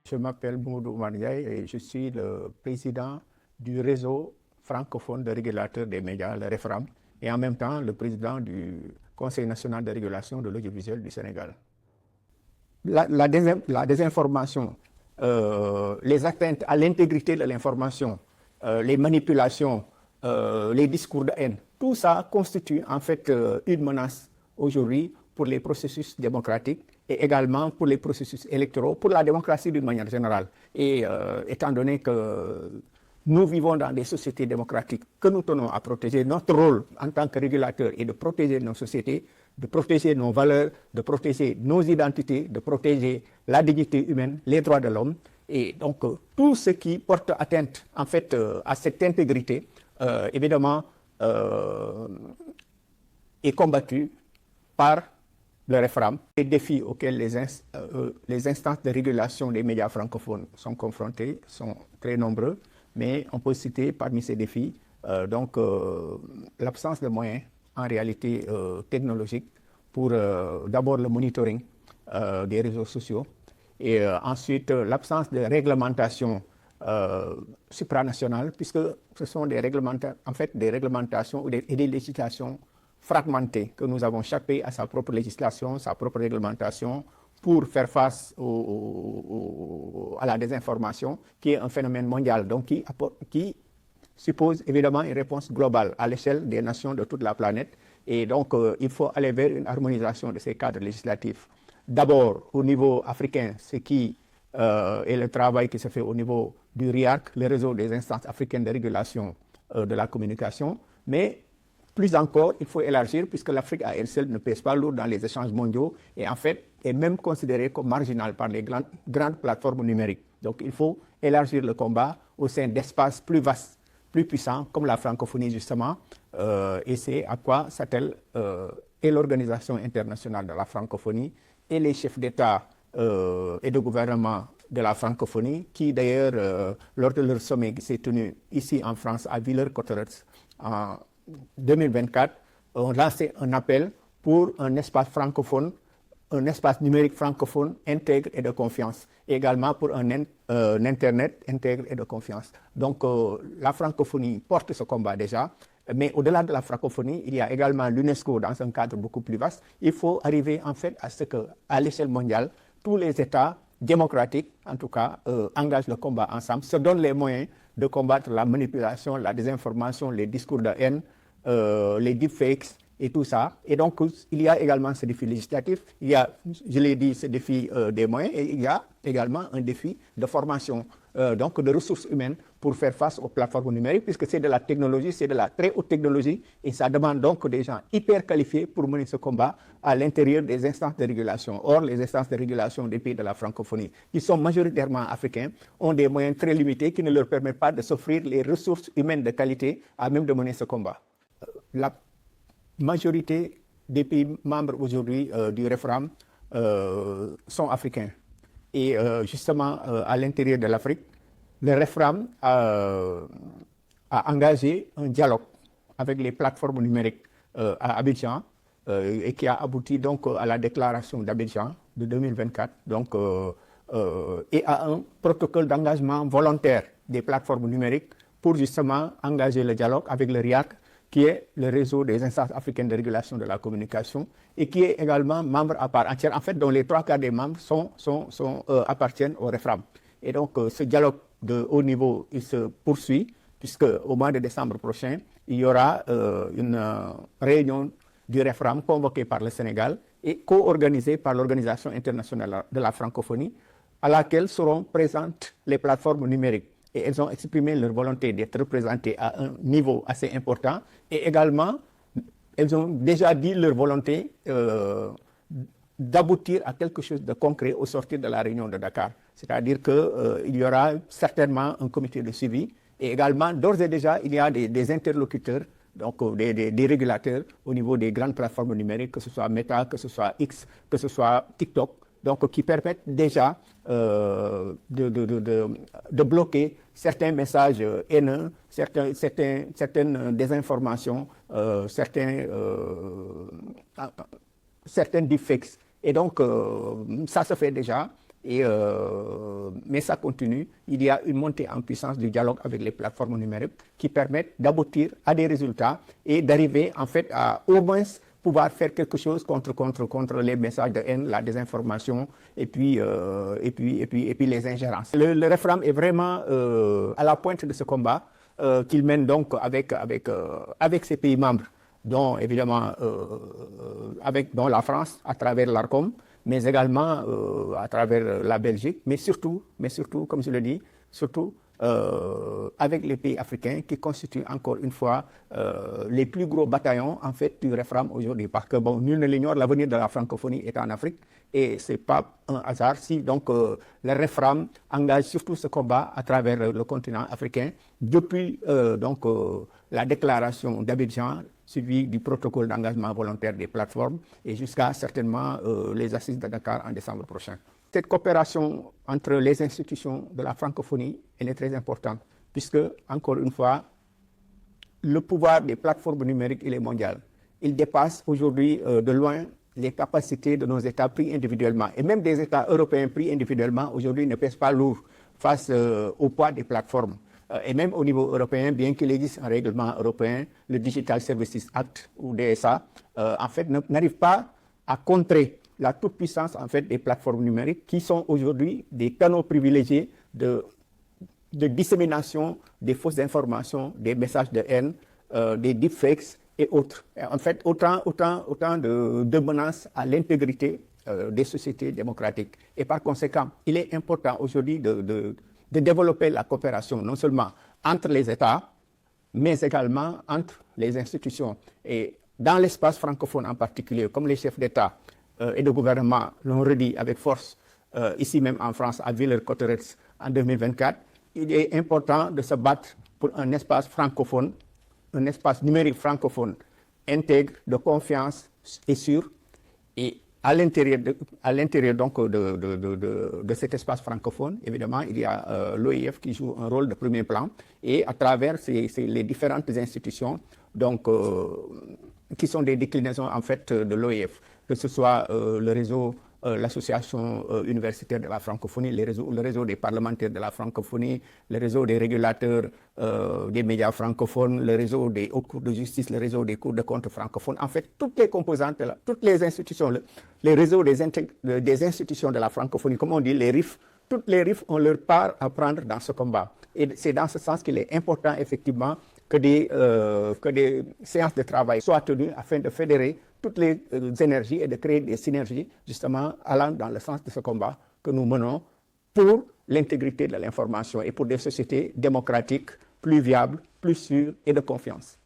Je m'appelle Moudou Mardiaye et je suis le président du réseau francophone de régulateurs des médias, le REFRAM, et en même temps le président du Conseil national de régulation de l'audiovisuel du Sénégal. La désinformation, les atteintes à l'intégrité de l'information, les manipulations, les discours de haine, tout ça constitue en fait une menace aujourd'hui pour les processus démocratiques et également pour les processus électoraux, pour la démocratie d'une manière générale. Et étant donné que nous vivons dans des sociétés démocratiques que nous tenons à protéger, notre rôle en tant que régulateur est de protéger nos sociétés, de protéger nos valeurs, de protéger nos identités, de protéger la dignité humaine, les droits de l'homme. Et donc, tout ce qui porte atteinte, en fait, à cette intégrité, évidemment, est combattu par le REFRAM. Les défis auxquels les instances de régulation des médias francophones sont confrontés sont très nombreux, mais on peut citer parmi ces défis l'absence de moyens en réalité technologiques pour d'abord le monitoring des réseaux sociaux et ensuite l'absence de réglementation supranationale, puisque ce sont des réglementations et des législations fragmentées que nous avons chacun à sa propre législation, sa propre réglementation pour faire face à la désinformation, qui est un phénomène mondial, donc qui suppose évidemment une réponse globale à l'échelle des nations de toute la planète. Et donc, il faut aller vers une harmonisation de ces cadres législatifs. D'abord, au niveau africain, ce qui est le travail qui se fait au niveau du RIAC, le réseau des instances africaines de régulation de la communication, mais plus encore, il faut élargir, puisque l'Afrique à elle seule ne pèse pas lourd dans les échanges mondiaux et en fait est même considérée comme marginale par les grandes plateformes numériques. Donc il faut élargir le combat au sein d'espaces plus vastes, plus puissants, comme la francophonie justement, et c'est à quoi s'attelle et l'Organisation internationale de la francophonie et les chefs d'État et de gouvernement de la francophonie, qui d'ailleurs, lors de leur sommet qui s'est tenu ici en France, à Villers-Cotterêts, en 2024, ont lancé un appel pour un espace francophone, un espace numérique francophone intègre et de confiance, et également pour un Internet intègre et de confiance. Donc la francophonie porte ce combat déjà, mais au-delà de la francophonie, il y a également l'UNESCO dans un cadre beaucoup plus vaste. Il faut arriver en fait à ce qu'à l'échelle mondiale, tous les États démocratiques, en tout cas, engagent le combat ensemble, se donnent les moyens de combattre la manipulation, la désinformation, les discours de haine, les deepfakes et tout ça. Et donc, il y a également ce défi législatif, il y a, je l'ai dit, ce défi des moyens, et il y a également un défi de formation, donc de ressources humaines pour faire face aux plateformes numériques, puisque c'est de la technologie, c'est de la très haute technologie, et ça demande donc des gens hyper qualifiés pour mener ce combat à l'intérieur des instances de régulation. Or, les instances de régulation des pays de la francophonie, qui sont majoritairement africains, ont des moyens très limités qui ne leur permettent pas de s'offrir les ressources humaines de qualité à même de mener ce combat. La majorité des pays membres aujourd'hui du REFRAM sont africains. Et justement, à l'intérieur de l'Afrique, le REFRAM a engagé un dialogue avec les plateformes numériques à Abidjan et qui a abouti donc à la déclaration d'Abidjan de 2024 donc, et à un protocole d'engagement volontaire des plateformes numériques pour justement engager le dialogue avec le RIAC, qui est le réseau des instances africaines de régulation de la communication et qui est également membre à part entière, en fait, dont les 3/4 des membres appartiennent au REFRAM. Et donc, ce dialogue de haut niveau, il se poursuit, puisque au mois de décembre prochain, il y aura une réunion du REFRAM convoquée par le Sénégal et co-organisée par l'Organisation internationale de la francophonie, à laquelle seront présentes les plateformes numériques. Et elles ont exprimé leur volonté d'être représentées à un niveau assez important. Et également, elles ont déjà dit leur volonté d'aboutir à quelque chose de concret au sortir de la réunion de Dakar. C'est-à-dire qu'il y aura certainement un comité de suivi. Et également, d'ores et déjà, il y a des interlocuteurs, donc des régulateurs au niveau des grandes plateformes numériques, que ce soit Meta, que ce soit X, que ce soit TikTok, donc qui permettent déjà de bloquer certains messages haineux, certaines désinformations, certaines deepfakes. Et donc, ça se fait déjà. Mais ça continue. Il y a une montée en puissance du dialogue avec les plateformes numériques qui permettent d'aboutir à des résultats et d'arriver en fait à au moins pouvoir faire quelque chose contre les messages de haine, la désinformation et puis les ingérences. Le REFRAM est vraiment à la pointe de ce combat qu'il mène donc avec ses pays membres, dont évidemment dont la France à travers l'ARCOM, mais également à travers la Belgique, mais surtout, comme je le dis, surtout avec les pays africains qui constituent encore une fois les plus gros bataillons en fait du REFRAM aujourd'hui. Parce que bon, nul ne l'ignore, l'avenir de la francophonie est en Afrique et c'est pas un hasard si donc le REFRAM engage surtout ce combat à travers le continent africain depuis la déclaration d'Abidjan suivi du protocole d'engagement volontaire des plateformes et jusqu'à certainement les assises de Dakar en décembre prochain. Cette coopération entre les institutions de la francophonie, elle est très importante, puisque, encore une fois, le pouvoir des plateformes numériques, il est mondial. Il dépasse aujourd'hui de loin les capacités de nos États pris individuellement. Et même des États européens pris individuellement, aujourd'hui, ne pèsent pas lourd face au poids des plateformes. Et même au niveau européen, bien qu'il existe un règlement européen, le Digital Services Act ou DSA, en fait, n'arrive pas à contrer la toute-puissance en fait des plateformes numériques qui sont aujourd'hui des canaux privilégiés de dissémination des fausses informations, des messages de haine, des deepfakes et autres. Et en fait, autant de menaces à l'intégrité des sociétés démocratiques. Et par conséquent, il est important aujourd'hui de développer la coopération non seulement entre les États, mais également entre les institutions. Et dans l'espace francophone en particulier, comme les chefs d'État et de gouvernement l'ont redit avec force ici même en France à Villers-Cotterêts en 2024, il est important de se battre pour un espace francophone, un espace numérique francophone intègre, de confiance et sûr. Et à l'intérieur donc de cet espace francophone, évidemment, il y a l'OIF qui joue un rôle de premier plan et à travers les différentes institutions donc, qui sont des déclinaisons en fait de l'OIF, que ce soit le réseau, l'association universitaire de la francophonie, le réseau des parlementaires de la francophonie, le réseau des régulateurs des médias francophones, le réseau des hautes cours de justice, le réseau des cours de comptes francophones. En fait, toutes les composantes, toutes les institutions, les réseaux des institutions de la francophonie, comme on dit, les RIF, toutes les RIF ont leur part à prendre dans ce combat. Et c'est dans ce sens qu'il est important, effectivement, que des séances de travail soient tenues afin de fédérer toutes les énergies et de créer des synergies, justement, allant dans le sens de ce combat que nous menons pour l'intégrité de l'information et pour des sociétés démocratiques plus viables, plus sûres et de confiance.